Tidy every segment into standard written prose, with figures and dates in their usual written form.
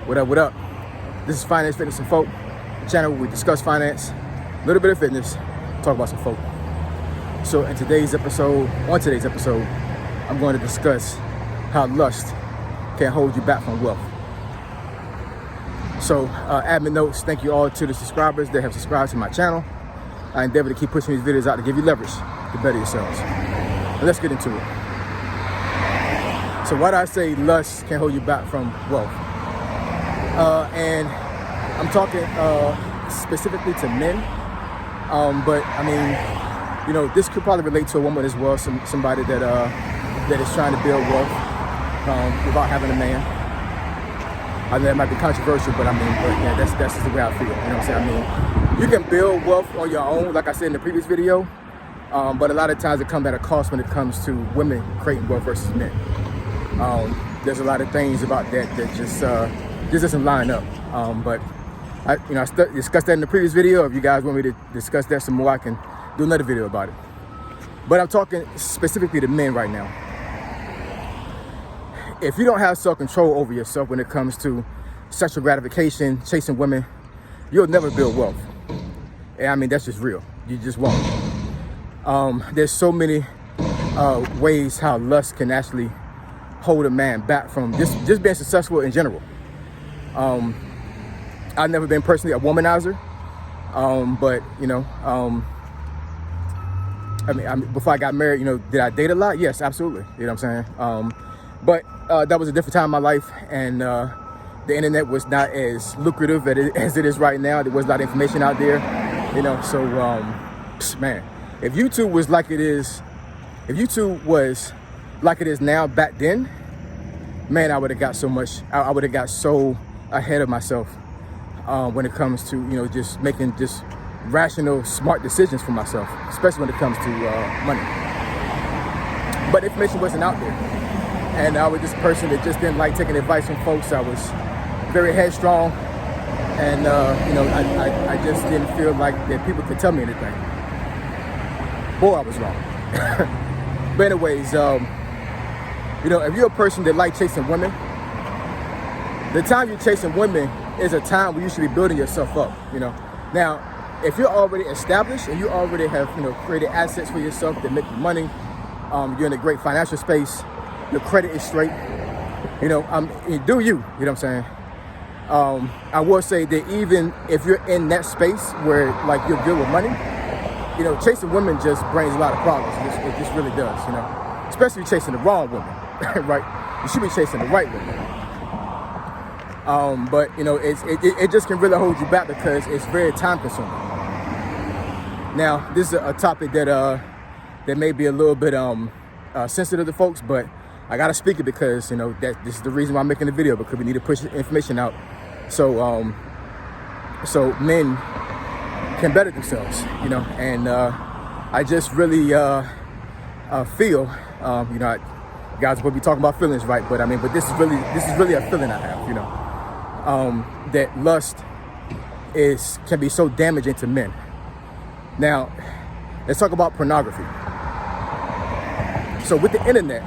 What up, what up? This is Finance, Fitness, and Folk, the channel where we discuss finance, a little bit of fitness, talk about some folk. So on today's episode, I'm going to discuss how lust can hold you back from wealth. So admin notes, thank you all to the subscribers that have subscribed to my channel. I endeavor to keep pushing these videos out to give you leverage to better yourselves. But let's get into it. So why do I say lust can hold you back from wealth? And I'm talking specifically to men, but I mean, you know, this could probably relate to a woman as well, somebody that is trying to build wealth without having a man. I know that might be controversial, but I mean, yeah, that's just the way I feel. You know what I'm saying? I mean, you can build wealth on your own, like I said in the previous video, but a lot of times it comes at a cost when it comes to women creating wealth versus men. There's a lot of things about that just doesn't line up. But I discussed that in the previous video. If you guys want me to discuss that some more, I can do another video about it. But I'm talking specifically to men right now. If you don't have self-control over yourself when it comes to sexual gratification, chasing women, you'll never build wealth. And I mean, that's just real. You just won't. There's so many ways how lust can actually hold a man back from just being successful in general. I've never been personally a womanizer, but you know, I mean, before I got married, you know, did I date a lot? Yes, absolutely. You know what I'm saying? But that was a different time in my life, and the internet was not as lucrative as it is right now. There was a lot of information out there, you know. So, man, if YouTube was like it is, now back then, man, I would have got so much. I would have got so ahead of myself when it comes to, you know, just making just rational, smart decisions for myself, especially when it comes to money. But information wasn't out there. And I was this person that just didn't like taking advice from folks. I was very headstrong, and you know, I just didn't feel like that people could tell me anything. Boy, I was wrong. But anyways, you know, if you're a person that like chasing women, the time you're chasing women is a time where you should be building yourself up. You know, now if you're already established and you already have, you know, created assets for yourself that make you money, you're in a great financial space. Your credit is straight, you know, do you know what I'm saying? I will say that even if you're in that space where like you're good with money, you know, chasing women just brings a lot of problems. It just really does, you know, especially chasing the wrong woman, right? You should be chasing the right woman. But you know, it just can really hold you back because it's very time consuming. Now, this is a topic that may be a little bit sensitive to folks, but I gotta speak it because, you know, that this is the reason why I'm making the video, because we need to push information out so so men can better themselves, you know. And I just really feel, you know, guys will be talking about feelings, right? But I mean, but this is really a feeling I have, you know, that lust can be so damaging to men. Now, let's talk about pornography. So with the internet,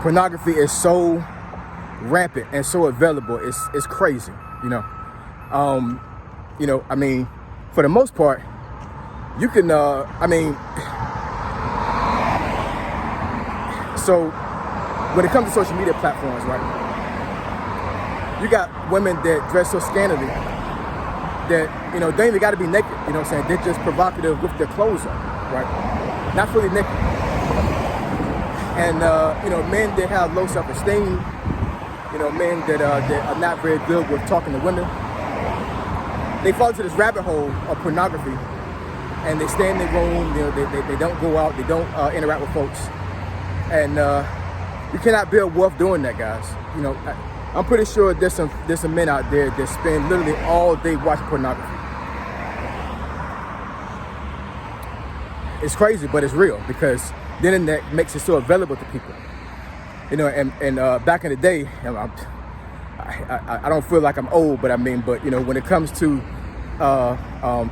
pornography is so rampant and so available. It's crazy, you know. You know, I mean, for the most part, you can. I mean, so when it comes to social media platforms, right? You got women that dress so scantily that, you know, they even got to be naked. You know what I'm saying? They're just provocative with their clothes on, right? Not fully naked. And, you know, men that have low self-esteem, you know, men that are not very good with talking to women, they fall into this rabbit hole of pornography, and they stay in their room, you know, they don't go out, they don't interact with folks. And you cannot build wealth doing that, guys. You know, I'm pretty sure there's some men out there that spend literally all day watching pornography. It's crazy, but it's real, because the internet makes it so available to people. You know, and back in the day, I don't feel like I'm old, but I mean, but you know, when it comes to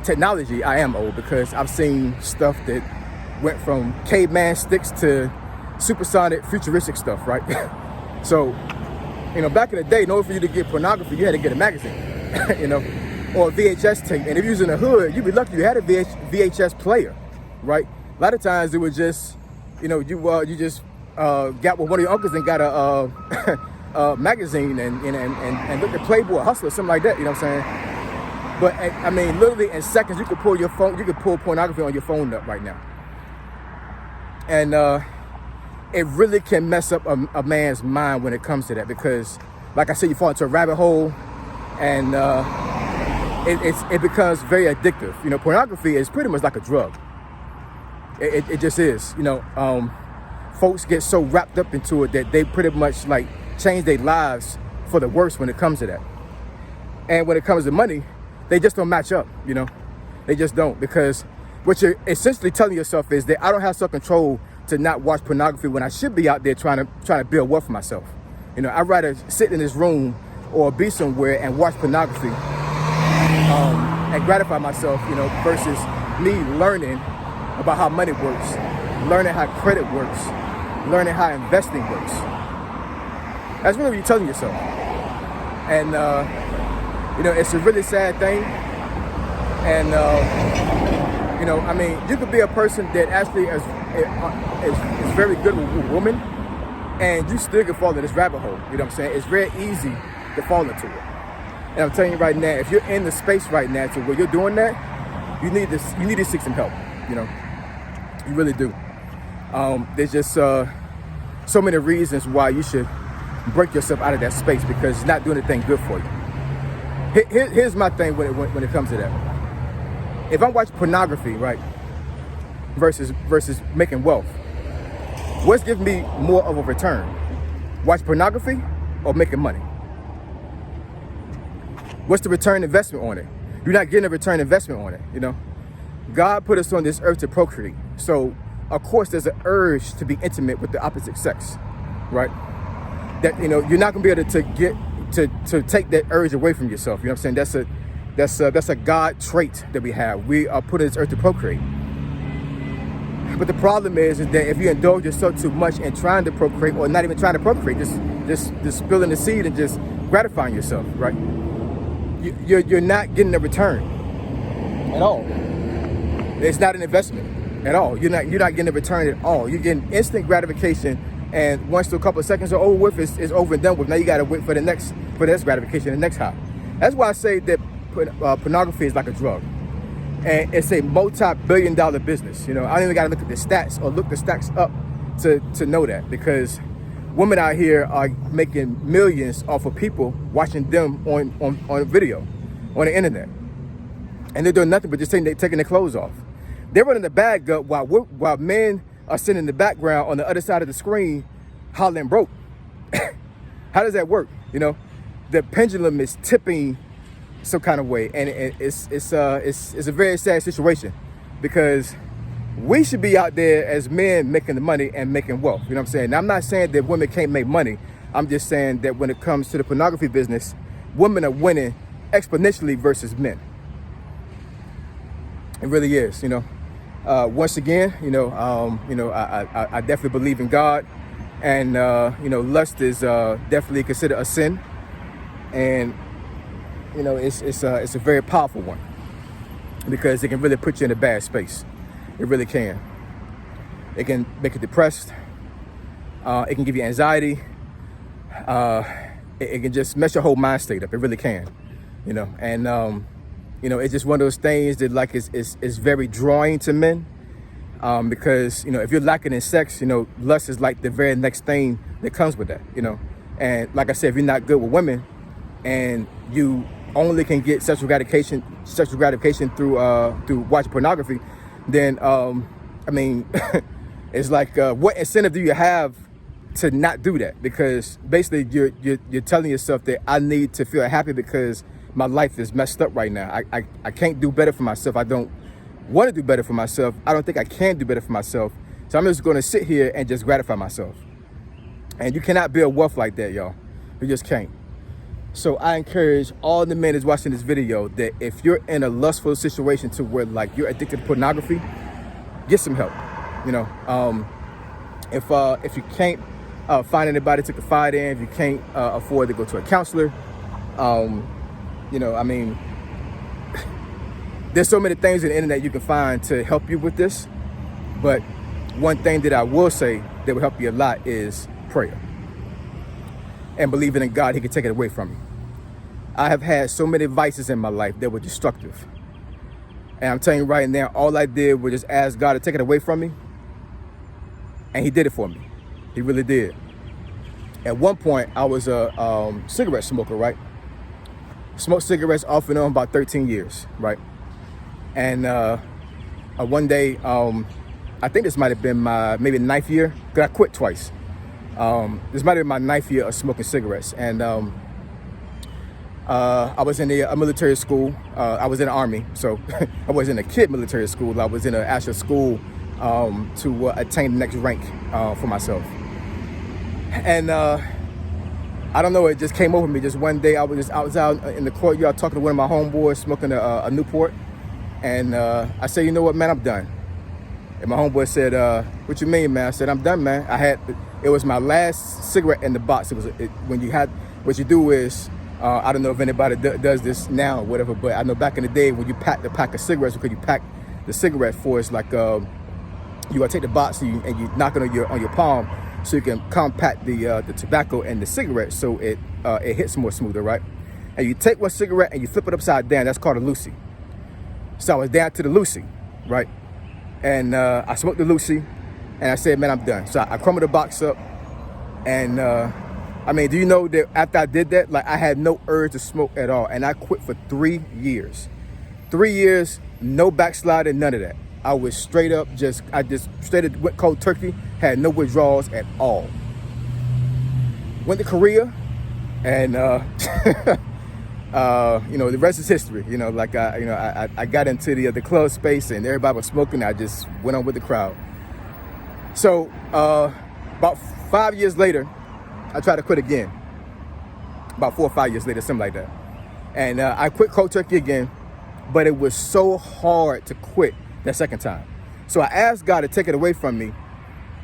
technology, I am old, because I've seen stuff that went from caveman sticks to supersonic futuristic stuff, right? So You know, back in the day, in order for you to get pornography, you had to get a magazine, you know, or a VHS tape. And if you was in the hood, you'd be lucky you had a VHS player, right? A lot of times it was just, you know, you just got with one of your uncles and got a magazine and looked at Playboy, Hustler, something like that. You know what I'm saying? But I mean, literally in seconds, you could pull your phone, you could pull pornography on your phone up right now, and it really can mess up a man's mind when it comes to that, because, like I said, you fall into a rabbit hole, and it becomes very addictive. You know, pornography is pretty much like a drug. It just is. You know, folks get so wrapped up into it that they pretty much like change their lives for the worse when it comes to that. And when it comes to money, they just don't match up. You know, they just don't, because what you're essentially telling yourself is that I don't have self-control to not watch pornography when I should be out there trying to build wealth for myself. You know, I'd rather sit in this room or be somewhere and watch pornography and gratify myself, you know, versus me learning about how money works, learning how credit works, learning how investing works. That's really what you're telling yourself. And, you know, it's a really sad thing. And, you know, I mean, you could be a person that actually is very good with a woman, and you still can fall in this rabbit hole. You know what I'm saying? It's very easy to fall into it. And I'm telling you right now, if you're in the space right now to where you're doing that, you need to seek some help. You know, you really do. There's just so many reasons why you should break yourself out of that space, because it's not doing anything good for you. Here's my thing when it comes to that. If I'm watching pornography, right, versus making wealth, what's giving me more of a return? Watch pornography or making money? What's the return investment on it? You're not getting a return investment on it, you know? God put us on this earth to procreate. So, of course, there's an urge to be intimate with the opposite sex, right? That, you know, you're not gonna be able to take that urge away from yourself. You know what I'm saying? That's a God trait that we have. We are put on this earth to procreate. But the problem is that if you indulge yourself too much in trying to procreate, or not even trying to procreate, just spilling the seed and just gratifying yourself, right? You're not getting a return at all. It's not an investment at all. You're not getting a return at all. You're getting instant gratification, and once a couple of seconds are over with, it's over and done with. Now you got to wait for the next gratification, the next high. That's why I say that pornography is like a drug. And it's a multi-billion-dollar business. You know, I don't even got to look at the stats or look the stacks up to know that, because women out here are making millions off of people watching them on video, on the internet. And they're doing nothing but just taking their clothes off. They're running the bag up while men are sitting in the background on the other side of the screen hollering broke. How does that work? You know, the pendulum is tipping some kind of way, and it's a very sad situation, because we should be out there as men making the money and making wealth. You know what I'm saying? Now, I'm not saying that women can't make money. I'm just saying that when it comes to the pornography business, women are winning exponentially versus men. It really is. You know, once again, I definitely believe in God, and lust is definitely considered a sin, and you know, it's a very powerful one, because it can really put you in a bad space. It really can. It can make you depressed. It can give you anxiety. It can just mess your whole mind state up. It really can. You know, and it's just one of those things that like is very drawing to men, because you know, if you're lacking in sex, you know, lust is like the very next thing that comes with that. You know, and like I said, if you're not good with women, and you only can get sexual gratification through watching pornography, then I mean, it's like what incentive do you have to not do that? Because basically you're telling yourself that I need to feel happy because my life is messed up right now. I can't do better for myself. I don't want to do better for myself. I don't think I can do better for myself. So I'm just going to sit here and just gratify myself. And you cannot build wealth like that, y'all. You just can't. So I encourage all the men that's watching this video that if you're in a lustful situation to where like you're addicted to pornography, get some help. You know, if you can't find anybody to confide in. If you can't afford to go to a counselor, you know, I mean, there's so many things on the internet you can find to help you with this. But one thing that I will say that will help you a lot is prayer and believing in God. He can take it away from you. I have had so many vices in my life that were destructive. And I'm telling you right now, all I did was just ask God to take it away from me. And he did it for me. He really did. At one point, I was a cigarette smoker, right? Smoked cigarettes off and on about 13 years, right? And one day, I think this might have been my maybe 9th year, because I quit twice. This might have been my 9th year of smoking cigarettes. And I was in a military school. I was in the Army, so I wasn't in a kid military school. I was in an actual school to attain the next rank for myself. And I don't know, it just came over me. Just one day, I was out in the courtyard talking to one of my homeboys, smoking a Newport. And I said, you know what, man, I'm done. And my homeboy said, what you mean, man? I said, I'm done, man. It was my last cigarette in the box. When you had, what you do is, I don't know if anybody does this now or whatever, but I know back in the day when you pack the pack of cigarettes, because you pack the cigarette for, it's like you gotta take the box and you knock it on your palm so you can compact the tobacco and the cigarette so it hits more smoother, right? And you take one cigarette and you flip it upside down. That's called a Lucy. So I was down to the Lucy, right? And I smoked the Lucy and I said, man, I'm done. So I crumbled the box up. And I mean, do you know that after I did that, like I had no urge to smoke at all. And I quit for 3 years. 3 years, no backsliding, none of that. I was straight up, I just straight up went cold turkey, had no withdrawals at all. Went to Korea and, you know, the rest is history. You know, like I got into the club space and everybody was smoking. I just went on with the crowd. So about 5 years later, I tried to quit again. About 4 or 5 years later, something like that. And I quit cold turkey again, but it was so hard to quit that second time. So I asked God to take it away from me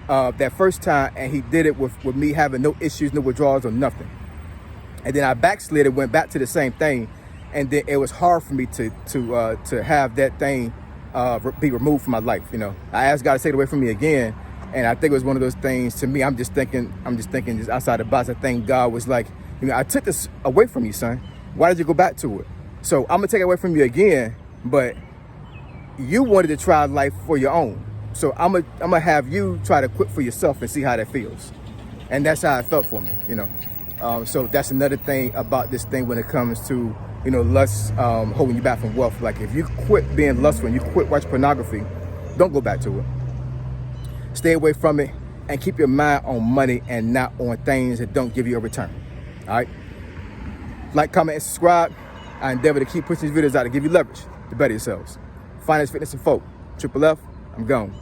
that first time, and he did it with me having no issues, no withdrawals or nothing. And then I backslid and went back to the same thing. And then it was hard for me to have that thing be removed from my life. You know, I asked God to take it away from me again. And I think it was one of those things, to me, I'm just thinking just outside the box. I think God was like, you know, I took this away from you, son. Why did you go back to it? So I'm gonna take it away from you again, but you wanted to try life for your own. So I'm gonna have you try to quit for yourself and see how that feels. And that's how it felt for me, you know. So that's another thing about this thing when it comes to, you know, lust holding you back from wealth. Like if you quit being lustful and you quit watching pornography, don't go back to it. Stay away from it and keep your mind on money and not on things that don't give you a return. All right? Like, comment, and subscribe. I endeavor to keep pushing these videos out to give you leverage to better yourselves. Finance, fitness, and folk. Triple F, I'm gone.